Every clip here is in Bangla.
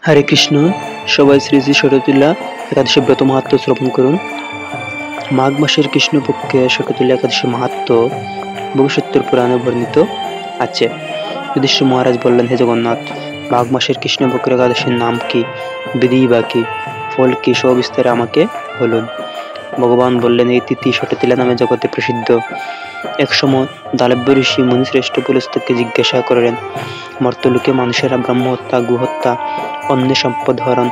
হরে কৃষ্ণ। সবাই শ্রী শ্রী শরৎতুল্লা একাদশী ব্রত মাহাত্ম শ্রবণ করুন। মাঘ মাসের কৃষ্ণপক্ষে শরৎতুল্লা একাদশী মাহাত্ম ভবিষ্যত্তর পুরাণে বর্ণিত আছে। যুধিষ্ঠির মহারাজ বললেন, হে জগন্নাথ, মাঘ মাসের কৃষ্ণপক্ষের একাদশীর নাম কি, বিধি বা কি, ফল কি, সবিস্তারে আমাকে বলুন। ভগবান বললেন, এই তিথি শরৎতুল্লা নামে জগতে প্রসিদ্ধ। এক সময় দালব্য ঋষি মুনিশ্রেষ্ঠ পুলস্তকে জিজ্ঞাসা করলেন, মর্তলোকে মানুষেরা ব্রহ্ম হত্যা, গোহত্যা, অন্য সম্পদ হরণ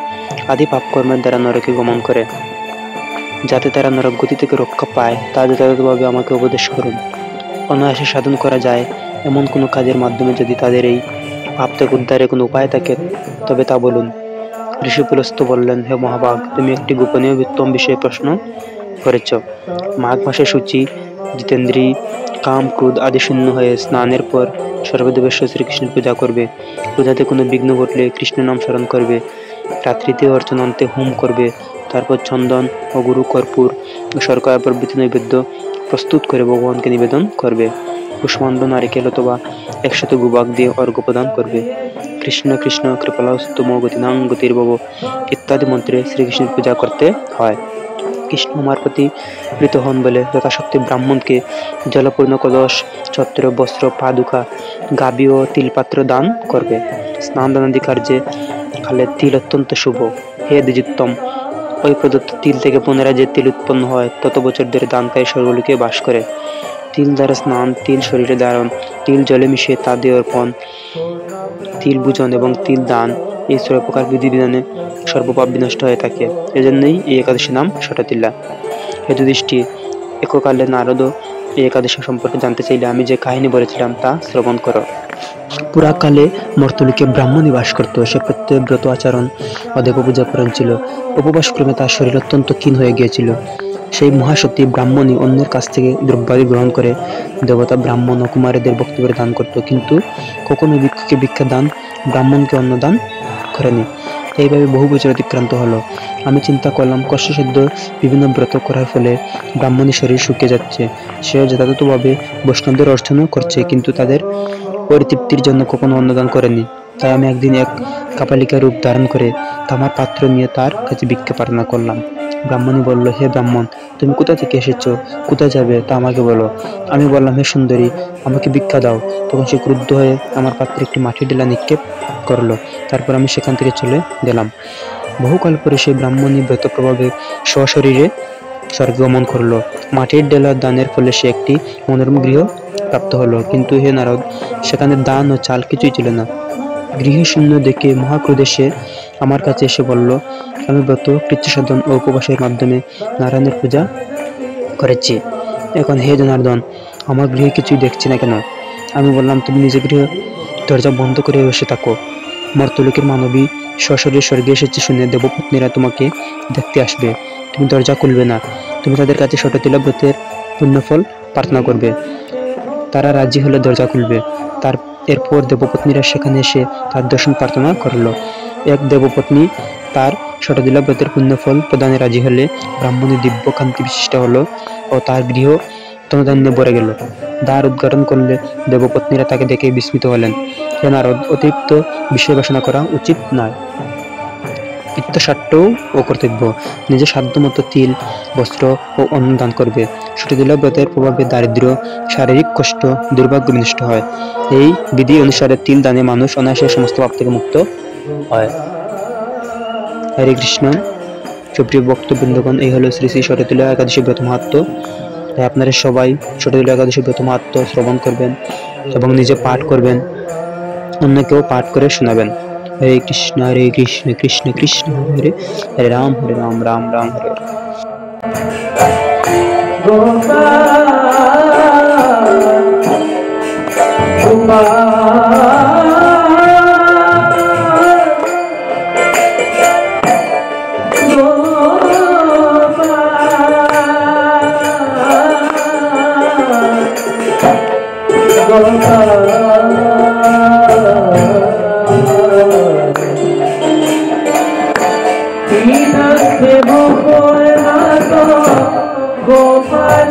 আদি পাপকর্মের দ্বারা নরকে গমন করে, যাতে তারা নরক গতি থেকে রক্ষা পায় তা যথাযথভাবে আমাকে উপদেশ করুন। অনায়াসে সাধন করা যায় এমন কোনো কাজের মাধ্যমে যদি তাদের এই পাপ থেকে উদ্ধারের কোনো উপায় থাকে তবে তা বলুন। ঋষি পুলস্ত বললেন, হে মহাভাগ, তুমি একটি গোপনীয় উত্তম বিষয়ে প্রশ্ন করেছ। মাঘ মাসে সূচি, জিতেন্দ্রী, কাম, ক্রোধ আদি শূন্য হয়ে স্নানের পর সর্বদেবেশ্বর শ্রীকৃষ্ণের পূজা করবে। পূজাতে কোনো বিঘ্ন ঘটলে কৃষ্ণ নাম স্মরণ করবে। রাত্রিতে অর্চনান্তে হোম করবে। তারপর চন্দন ও গুরু কর্পূর ও শর্করা প্রভৃতি নৈবেদ্য প্রস্তুত করে ভগবানকে নিবেদন করবে। কুষ্মাণ্ড, নারিকেল অথবা একসাথে গুবাক দিয়ে অর্ঘ্য প্রদান করবে। কৃষ্ণ কৃষ্ণ কৃপালাস্তম গতিনাং গতির্ভব ইত্যাদি মন্ত্রে শ্রীকৃষ্ণের পূজা করতে হয়। কৃষ্ণ আমার প্রতি প্রীত হন বলে যথাশক্তি ব্রাহ্মণকে জলপূর্ণ কলস, ছত্র, বস্ত্র, পাদুকা, গাবি ও তিলপাত্র দান করবে। স্নান দানাদি কার্যে কালে তিল অত্যন্ত শুভ। হে দ্বিজোত্তম, ওই প্রদত্ত তিল থেকে পুনরায় যে তিল উৎপন্ন হয় তত বছর ধরে দানকারী স্বর্গলোকে বাস করে। তিল দ্বারা স্নান, তিল শরীরে ধারণ, তিল জলে মিশিয়ে তা দিয়ে অর্পণ, তিল পূজন এবং তিল দান, এই সর্বপ্রকার বিধিবিধানে সর্বপাপ বিনষ্ট হয়ে থাকে। এজন্যই এই একাদশী নাম শরৎতুল্লা। হে যুধিষ্ঠির, এককালে নারদ এই একাদশী সম্পর্কে জানতে চাইলে আমি যে কাহিনী বলেছিলাম তা শ্রবণ করো। পুরাকালে মর্তলোকে ব্রাহ্মণ নিবাস করত। সে প্রত্যেক ব্রত আচরণ ও দেবপূজা করেছিল। উপবাস ক্রমে তার শরীর অত্যন্ত ক্ষীণ হয়ে গিয়েছিল। সেই মহাসতী ব্রাহ্মণী অন্যের কাছ থেকে দ্রব্যাদি গ্রহণ করে দেবতা, ব্রাহ্মণ ও কুমারীদের বক্তব্যে দান করত, কিন্তু কখনো ভিক্ষুকে ভিক্ষা দান, ব্রাহ্মণকে অন্নদান করেনি। এইভাবে বহু বছর অতিক্রান্ত হলো। আমি চিন্তা করলাম, কষ্টসাধ্য বিভিন্ন ব্রত করার ফলে ব্রাহ্মণের শরীর শুকিয়ে যাচ্ছে। সেও যথাযথভাবে বৈষ্ণবদের অর্চনা করছে, কিন্তু তাদের পরিতৃপ্তির জন্য কখনো অন্নদান করেনি। তাই আমি একদিন এক কাপালিকা রূপ ধারণ করে তামার পাত্র নিয়ে তার কাছে ভিক্ষা প্রার্থনা করলাম। ব্রাহ্মণী বলল, হে ব্রাহ্মণ, তুমি কোথা থেকে এসেছো, কোথায় যাবে তা আমাকে বলো। আমি বললাম, হে সুন্দরী, আমাকে ভিক্ষা দাও। তখন সে ক্রুদ্ধ হয়ে আমার পাত্রে একটি মাটির ডেলা নিক্ষেপ করলো। তারপর আমি সেখান থেকে চলে গেলাম। বহুকাল পরে সেই ব্রাহ্মণী ব্রত প্রভাবে সশরীরে স্বর্গে গমন করলো। মাটির ডেলার দানের ফলে সে একটি মনোরম গৃহ প্রাপ্ত হলো, কিন্তু হে নারদ, সেখানে দান ও চাল কিছুই ছিল না। গৃহশূন্য দেখে মহাক্রোধে সে আমার কাছে এসে বলল, আমি ব্রত, কৃচ্ছসাধন ও উপবাসের মাধ্যমে নারায়ণের পূজা করেছি। এখন হে জনার্দন, আমার গৃহে কিছুই দেখছি না কেন? আমি বললাম, তুমি নিজে গৃহ দরজা বন্ধ করে বসে থাকো। মর্তলোকের মানবী সশরীরে স্বর্গে এসেছে শুনে দেবপত্নীরা তোমাকে দেখতে আসবে। তুমি দরজা খুলবে না। তুমি তাদের কাছে শরৎতুল্লা ব্রতের পুণ্যফল প্রার্থনা করবে। তারা রাজি হলে দরজা খুলবে। এরপর দেবপত্নীরা সেখানে এসে তার দর্শন প্রার্থনা করল। এক দেবপত্নী তার শরৎতুল্লা ব্রতের পুণ্যফল প্রদানে রাজি হলে ব্রাহ্মণী দিব্য কান্তি বিশিষ্ট হলো ও তার গৃহ ধনধান্যে ভরে গেল। দ্বার উদ্ঘাটন করলে দেবপত্নীরা তাকে দেখে বিস্মিত হলেন। হে নারদ, অতিরিক্ত বিষয় বাসনা করা উচিত নয়। পিত্তস্বাট্যও ও কর্তব্য। নিজের সাধ্যমতো তিল, বস্ত্র ও অন্ন দান করবে। শরৎতুল্লা ব্রতের প্রভাবে দারিদ্র্য, শারীরিক কষ্ট, দুর্ভাগ্য বিনষ্ট হয়। এই বিধি অনুসারে তিল দানে মানুষ অনায়াসে সমস্ত পাপ থেকে মুক্ত হয়। হরে কৃষ্ণ। সুপ্রিয় ভক্তবৃন্দগণ, এই হলো শ্রী শ্রী শরৎতুল্লা একাদশী ব্রত মাহাত্ম্য। তাই আপনারা সবাই শরৎতুল্লা একাদশী ব্রত মাহাত্ম্য শ্রবণ করবেন এবং নিজে পাঠ করবেন, অন্যকেও পাঠ করে শোনাবেন। হরে কৃষ্ণ কৃষ্ণ কৃষ্ণ হরে হরে, রাম রাম রাম হরে হরে। গোপাল